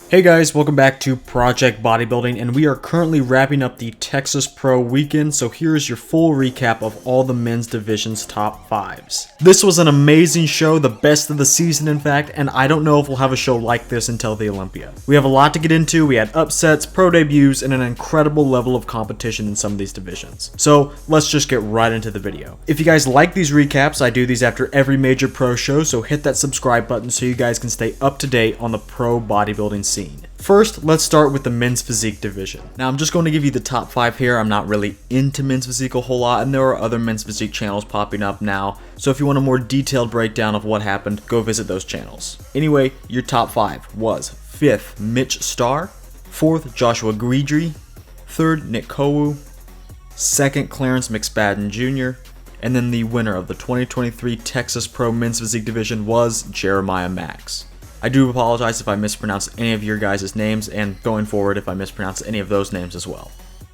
Hey guys, welcome back to Project Bodybuilding, and we are currently wrapping up the Texas Pro weekend, so here's your full recap of all the men's division's top 5s. This was an amazing show, the best of the season in fact, and I don't know if we'll have a show like this until the Olympia. We have a lot to get into. We had upsets, pro debuts, and an incredible level of competition in some of these divisions. So let's just get right into the video. If you guys like these recaps, I do these after every major pro show, so hit that subscribe button so you guys can stay up to date on the pro bodybuilding scene. First, let's start with the men's physique division. Now, I'm just going to give you the top 5 here. I'm not really into men's physique a whole lot, and there are other men's physique channels popping up now, so if you want a more detailed breakdown of what happened, go visit those channels. Anyway, your top 5 was 5th, Mitch Starr, 4th, Joshua Guidry, 3rd, Nick Kowu, 2nd, Clarence McSpadden Jr., and then the winner of the 2023 Texas Pro Men's Physique Division was Jeremiah Max. I do apologize if I mispronounce any of your guys' names, and going forward if I mispronounce any of those names as well.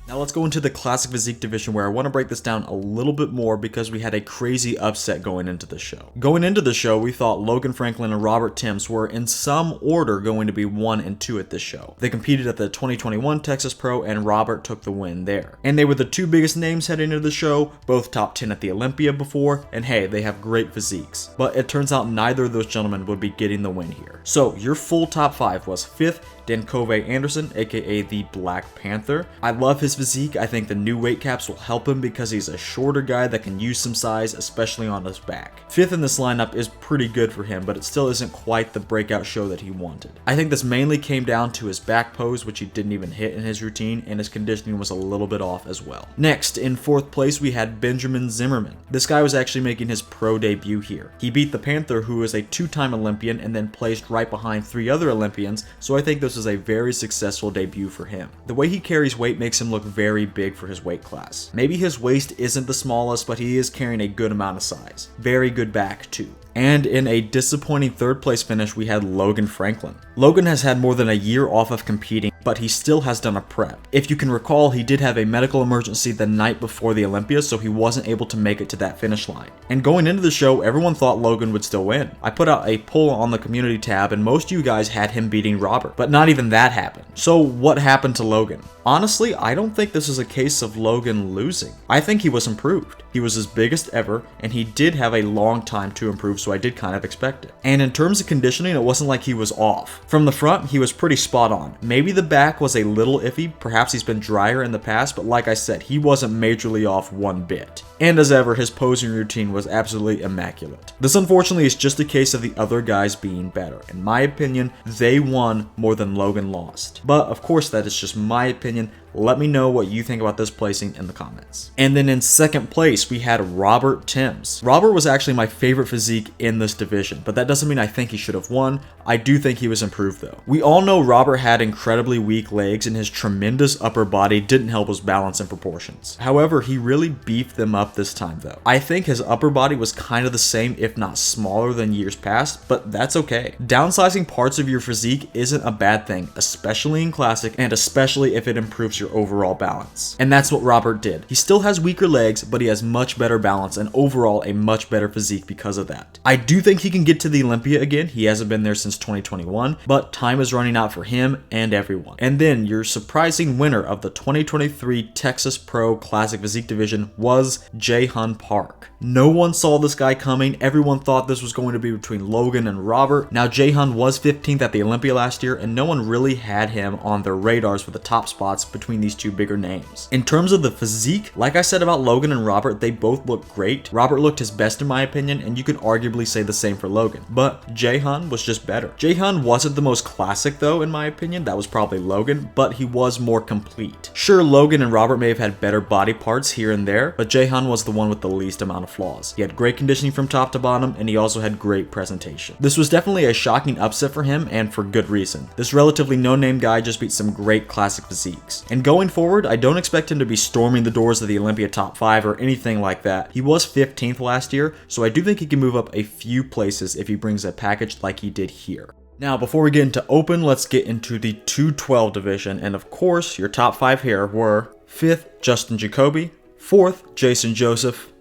Now let's go into the Classic Physique division, where I want to break this down a little bit more because we had a crazy upset going into the show. Going into the show, we thought Logan Franklin and Robert Timms were in some order going to be 1 and 2 at this show. They competed at the 2021 Texas Pro, and Robert took the win there. And they were the 2 biggest names heading into the show, both top 10 at the Olympia before, and hey, they have great physiques. But it turns out neither of those gentlemen would be getting the win here. So your full top 5 was 5th, Dankove Anderson, aka the Black Panther. I love his physique. I think the new weight caps will help him because he's a shorter guy that can use some size, especially on his back. 5th in this lineup is pretty good for him, but it still isn't quite the breakout show that he wanted. I think this mainly came down to his back pose, which he didn't even hit in his routine, and his conditioning was a little bit off as well. Next, in 4th place, we had Benjamin Zimmerman. This guy was actually making his pro debut here. He beat the Panther, who is a 2-time Olympian, and then placed right behind 3 other Olympians, so I think this is a very successful debut for him. The way he carries weight makes him look very big for his weight class. Maybe his waist isn't the smallest, but he is carrying a good amount of size. Very good back too. And in a disappointing 3rd place finish, we had Logan Franklin. Logan has had more than a year off of competing, but he still has done a prep. If you can recall, he did have a medical emergency the night before the Olympia, so he wasn't able to make it to that finish line. And going into the show, everyone thought Logan would still win. I put out a poll on the community tab, and most of you guys had him beating Robert, but not even that happened. So what happened to Logan? Honestly, I don't think this is a case of Logan losing. I think he was improved. He was his biggest ever, and he did have a long time to improve, so I did kind of expect it. And in terms of conditioning, it wasn't like he was off. From the front, he was pretty spot on. Maybe the back was a little iffy, perhaps he's been drier in the past, but like I said, he wasn't majorly off one bit. And as ever, his posing routine was absolutely immaculate. This unfortunately is just a case of the other guys being better. In my opinion, they won more than Logan lost. But of course, that is just my opinion. Let me know what you think about this placing in the comments. And then in 2nd place, we had Robert Timms. Robert was actually my favorite physique in this division, but that doesn't mean I think he should have won. I do think he was improved though. We all know Robert had incredibly weak legs, and his tremendous upper body didn't help his balance and proportions. However, he really beefed them up this time though. I think his upper body was kind of the same, if not smaller than years past, but that's okay. Downsizing parts of your physique isn't a bad thing, especially in Classic, and especially if it improves your overall balance. And that's what Robert did. He still has weaker legs, but he has much better balance and overall a much better physique because of that. I do think he can get to the Olympia again. He hasn't been there since 2021, but time is running out for him and everyone. And then your surprising winner of the 2023 Texas Pro Classic Physique Division was Jae-Hun Park. No one saw this guy coming. Everyone thought this was going to be between Logan and Robert. Now, Jae-Hun was 15th at the Olympia last year, and no one really had him on their radars for the top spots between these 2 bigger names. In terms of the physique, like I said about Logan and Robert, they both look great. Robert looked his best in my opinion, and you could arguably say the same for Logan. But Jae-Hun was just better. Jae-Hun wasn't the most classic though, in my opinion. That was probably Logan, but he was more complete. Sure, Logan and Robert may have had better body parts here and there, but Jae-Hun was the one with the least amount of flaws. He had great conditioning from top to bottom, and he also had great presentation. This was definitely a shocking upset for him, and for good reason. This relatively no-name guy just beat some great classic physiques. And going forward, I don't expect him to be storming the doors of the Olympia top 5 or anything like that. He was 15th last year, so I do think he can move up a few places if he brings a package like he did here. Now, before we get into open, let's get into the 212 division, and of course, your top 5 here were 5th, Justin Jacoby, 4th, Jason Joseph,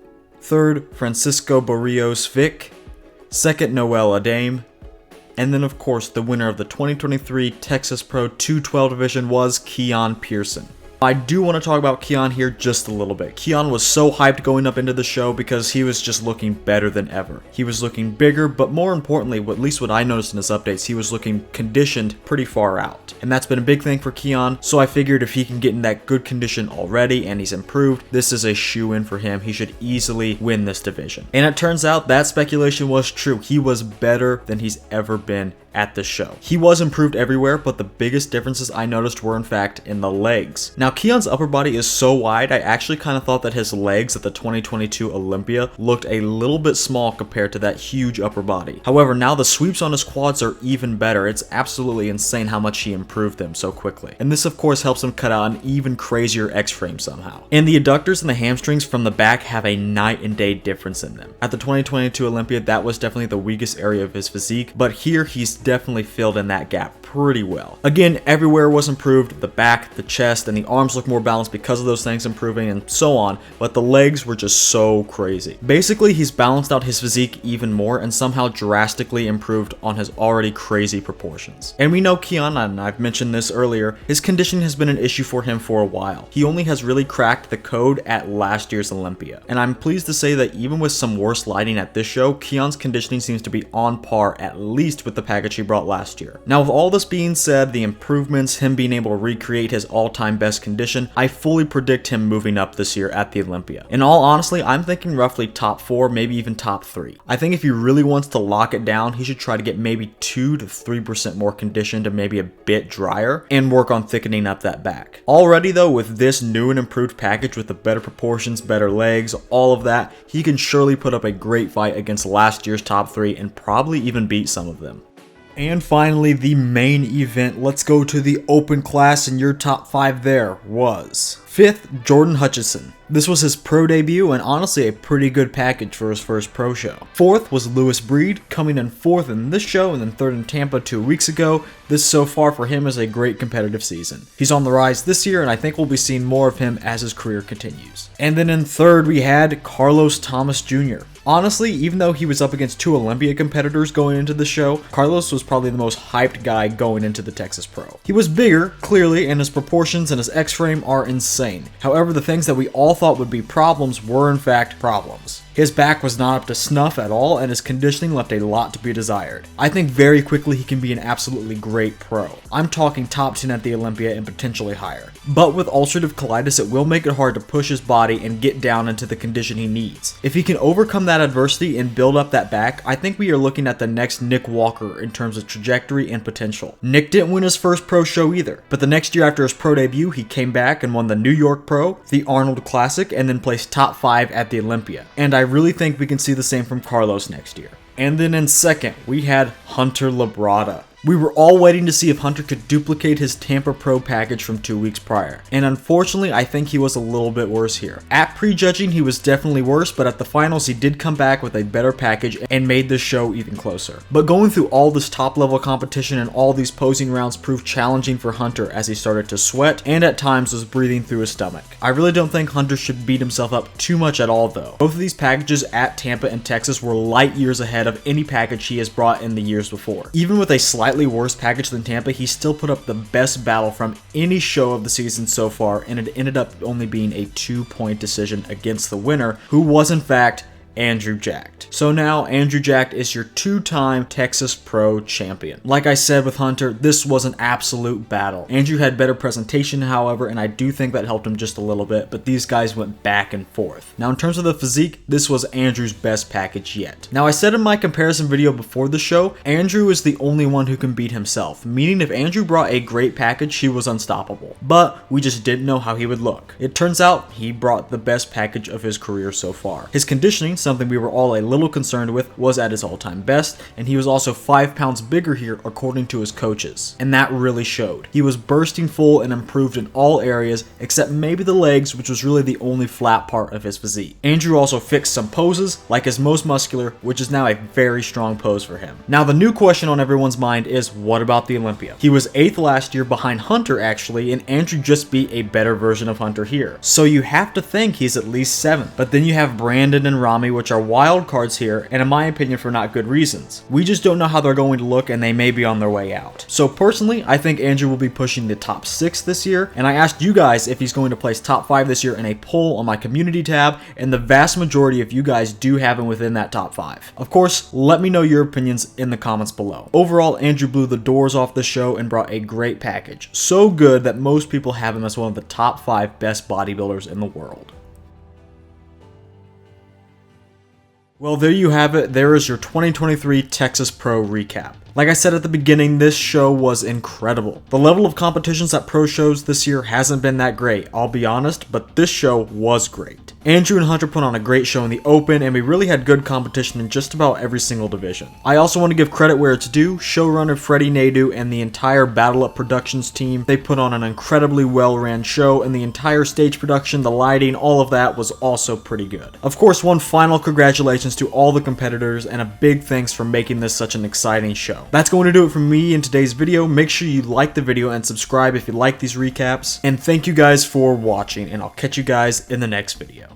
3rd, Francisco Barrios Vic, 2nd, Noel Adame, And then of course, the winner of the 2023 Texas Pro 212 division was Keon Pearson. I do want to talk about Keon here just a little bit. Keon was so hyped going up into the show because he was just looking better than ever. He was looking bigger, but more importantly, at least what I noticed in his updates, he was looking conditioned pretty far out. And that's been a big thing for Keon, so I figured if he can get in that good condition already and he's improved, this is a shoe-in for him. He should easily win this division. And it turns out that speculation was true. He was better than he's ever been at the show. He was improved everywhere, but the biggest differences I noticed were in fact in the legs. Now Keon's upper body is so wide, I actually kind of thought that his legs at the 2022 Olympia looked a little bit small compared to that huge upper body. However, now the sweeps on his quads are even better. It's absolutely insane how much he improved them so quickly. And this of course helps him cut out an even crazier X-frame somehow. And the adductors and the hamstrings from the back have a night and day difference in them. At the 2022 Olympia, that was definitely the weakest area of his physique, but here he's definitely filled in that gap pretty well. Again, everywhere was improved. The back, the chest, and the arms look more balanced because of those things improving and so on, but the legs were just so crazy. Basically, he's balanced out his physique even more and somehow drastically improved on his already crazy proportions. And we know Keon, and I've mentioned this earlier, his conditioning has been an issue for him for a while. He only has really cracked the code at last year's Olympia. And I'm pleased to say that even with some worse lighting at this show, Keon's conditioning seems to be on par at least with the package he brought last year. Now with all this being said, the improvements, him being able to recreate his all-time best condition, I fully predict him moving up this year at the Olympia. In all honesty, I'm thinking roughly top 4, maybe even top 3. I think if he really wants to lock it down, he should try to get maybe 2 to 3% more conditioned and maybe a bit drier and work on thickening up that back. Already though, with this new and improved package with the better proportions, better legs, all of that, he can surely put up a great fight against last year's top 3 and probably even beat some of them. And finally, the main event. Let's go to the open class, and your top 5 there was 5th, Jordan Hutchison. This was his pro debut and honestly a pretty good package for his first pro show. 4th was Lewis Breed, coming in 4th in this show and then 3rd in Tampa 2 weeks ago. This so far for him is a great competitive season. He's on the rise this year and I think we'll be seeing more of him as his career continues. And then in 3rd we had Carlos Thomas Jr. Honestly, even though he was up against 2 Olympia competitors going into the show, Carlos was probably the most hyped guy going into the Texas Pro. He was bigger, clearly, and his proportions and his X-frame are insane. However, the things that we all thought would be problems were in fact problems. His back was not up to snuff at all, and his conditioning left a lot to be desired. I think very quickly he can be an absolutely great pro. I'm talking top 10 at the Olympia and potentially higher. But with ulcerative colitis, it will make it hard to push his body and get down into the condition he needs. If he can overcome that adversity and build up that back, I think we are looking at the next Nick Walker in terms of trajectory and potential. Nick didn't win his first pro show either, but the next year after his pro debut, he came back and won the New York Pro, the Arnold Classic, and then placed top 5 at the Olympia. And I really think we can see the same from Carlos next year. And then in 2nd, we had Hunter Labrada. We were all waiting to see if Hunter could duplicate his Tampa Pro package from 2 weeks prior, and unfortunately I think he was a little bit worse here. At prejudging he was definitely worse, but at the finals he did come back with a better package and made this show even closer. But going through all this top level competition and all these posing rounds proved challenging for Hunter as he started to sweat and at times was breathing through his stomach. I really don't think Hunter should beat himself up too much at all though. Both of these packages at Tampa and Texas were light years ahead of any package he has brought in the years before. Even with a slightly worse package than Tampa, he still put up the best battle from any show of the season so far, and it ended up only being a 2-point decision against the winner, who was in fact Andrew Jacked. So now Andrew Jacked is your 2-time Texas Pro champion. Like I said with Hunter, this was an absolute battle. Andrew had better presentation, however, and I do think that helped him just a little bit, but these guys went back and forth. Now in terms of the physique, this was Andrew's best package yet. Now I said in my comparison video before the show, Andrew is the only one who can beat himself, meaning if Andrew brought a great package, he was unstoppable. But we just didn't know how he would look. It turns out he brought the best package of his career so far. His conditioning, something we were all a little concerned with, was at his all-time best, and he was also 5 pounds bigger here according to his coaches, and that really showed. He was bursting full and improved in all areas except maybe the legs, which was really the only flat part of his physique. Andrew also fixed some poses, like his most muscular, which is now a very strong pose for him. Now the new question on everyone's mind is, what about the Olympia? He was 8th last year behind Hunter actually, and Andrew just beat a better version of Hunter here. So you have to think he's at least 7th, but then you have Brandon and Rami which are wild cards here, and in my opinion for not good reasons. We just don't know how they're going to look, and they may be on their way out. So personally, I think Andrew will be pushing the top 6 this year, and I asked you guys if he's going to place top 5 this year in a poll on my community tab, and the vast majority of you guys do have him within that top 5. Of course, let me know your opinions in the comments below. Overall, Andrew blew the doors off the show and brought a great package. So good that most people have him as one of the top 5 best bodybuilders in the world. Well, there you have it. There is your 2023 Texas Pro recap. Like I said at the beginning, this show was incredible. The level of competitions at pro shows this year hasn't been that great, I'll be honest, but this show was great. Andrew and Hunter put on a great show in the open, and we really had good competition in just about every single division. I also want to give credit where it's due. Showrunner Freddie Nadeau and the entire Battle Up Productions team, they put on an incredibly well-ran show, and the entire stage production, the lighting, all of that was also pretty good. Of course, one final congratulations to all the competitors, and a big thanks for making this such an exciting show. That's going to do it for me in today's video. Make sure you like the video and subscribe if you like these recaps, and thank you guys for watching, and I'll catch you guys in the next video.